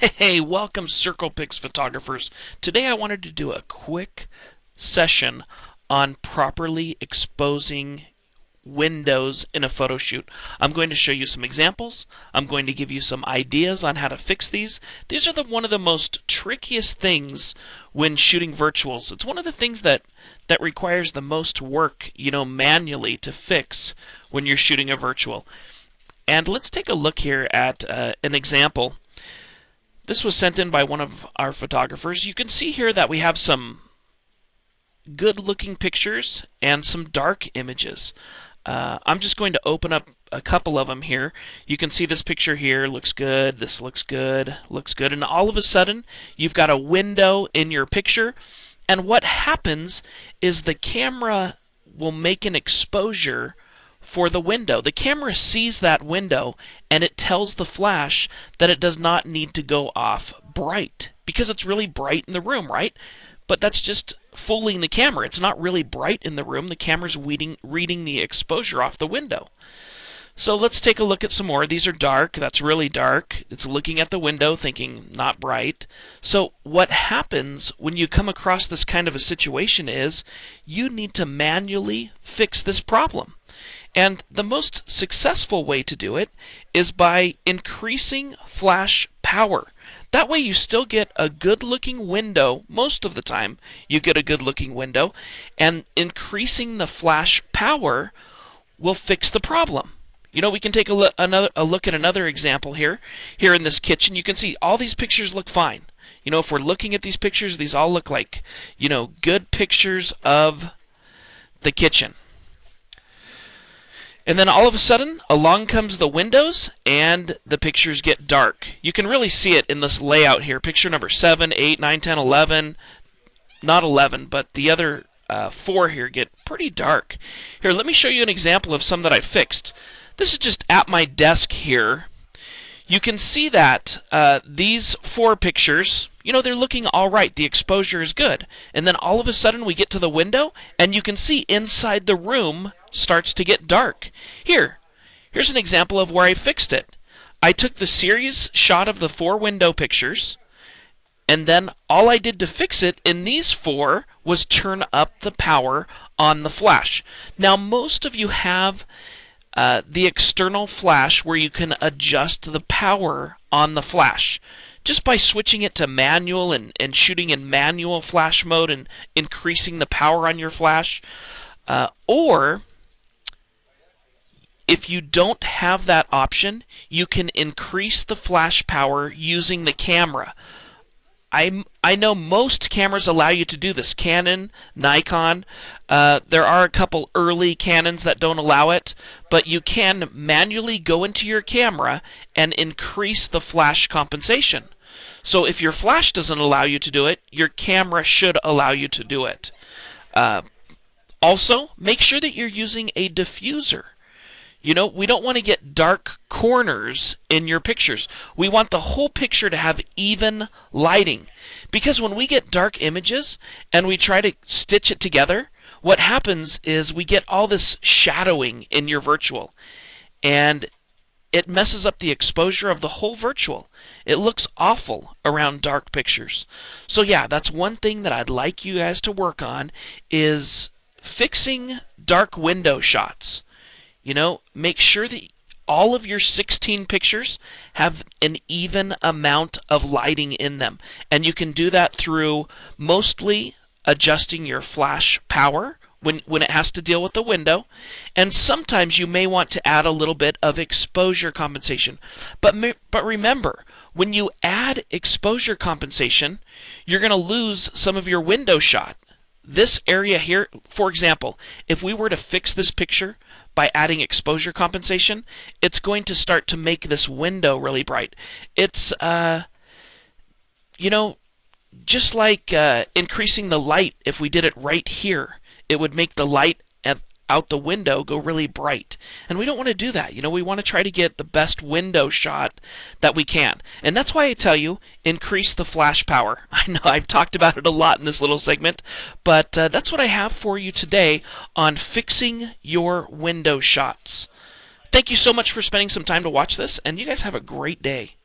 Hey, welcome Circlepix photographers. Today I wanted to do a quick session on properly exposing windows in a photo shoot. I'm going to show you some examples. I'm going to give you some ideas on how to fix these. These are one of the most trickiest things when shooting virtuals. It's one of the things that requires the most work, manually to fix when you're shooting a virtual. And let's take a look here at an example. This was sent in by one of our photographers. You can see here that we have some good looking pictures and some dark images. I'm just going to open up a couple of them here. You can see this picture here looks good, this looks good, and all of a sudden you've got a window in your picture, and what happens is the camera will make an exposure for the window. The camera sees that window and it tells the flash that it does not need to go off bright because it's really bright in the room, right? But that's just fooling the camera. It's not really bright in the room. The camera's reading the exposure off the window. So let's take a look at some more. These are dark. That's really dark. It's looking at the window thinking not bright. So what happens when you come across this kind of a situation is you need to manually fix this problem. And the most successful way to do it is by increasing flash power. That way you still get a good looking window. Most of the time you get a good looking window, and increasing the flash power will fix the problem. We can take a look at another example here. Here in this kitchen, you can see all these pictures look fine. If we're looking at these pictures, these all look like, good pictures of the kitchen. And then all of a sudden, along comes the windows, and the pictures get dark. You can really see it in this layout here. Picture number 7, 8, 9, 10, 11. Not 11, but the other 4 here get pretty dark. Here, let me show you an example of some that I fixed. This is just at my desk here. You can see that these 4 pictures, they're looking all right. The exposure is good. And then all of a sudden we get to the window, and you can see inside the room starts to get dark. Here's an example of where I fixed it. I took the series shot of the 4 window pictures, and then all I did to fix it in these 4 was turn up the power on the flash. Now most of you have the external flash where you can adjust the power on the flash just by switching it to manual and shooting in manual flash mode and increasing the power on your flash. Or if you don't have that option, you can increase the flash power using the camera. I know most cameras allow you to do this. Canon, Nikon, there are a couple early Canons that don't allow it, but you can manually go into your camera and increase the flash compensation. So if your flash doesn't allow you to do it, your camera should allow you to do it. Also, make sure that you're using a diffuser. We don't want to get dark corners in your pictures. We want the whole picture to have even lighting. Because when we get dark images and we try to stitch it together, what happens is we get all this shadowing in your virtual. And it messes up the exposure of the whole virtual. It looks awful around dark pictures. So yeah, that's one thing that I'd like you guys to work on is fixing dark window shots. Make sure that all of your 16 pictures have an even amount of lighting in them. And you can do that through mostly adjusting your flash power when it has to deal with the window. And sometimes you may want to add a little bit of exposure compensation. But remember, when you add exposure compensation, you're going to lose some of your window shot. This area here, for example, if we were to fix this picture by adding exposure compensation, it's going to start to make this window really bright. It's, just like increasing the light. If we did it right here, it would make the light out the window go really bright. And we don't want to do that. We want to try to get the best window shot that we can. And that's why I tell you, increase the flash power. I know I've talked about it a lot in this little segment, but that's what I have for you today on fixing your window shots. Thank you so much for spending some time to watch this, and you guys have a great day.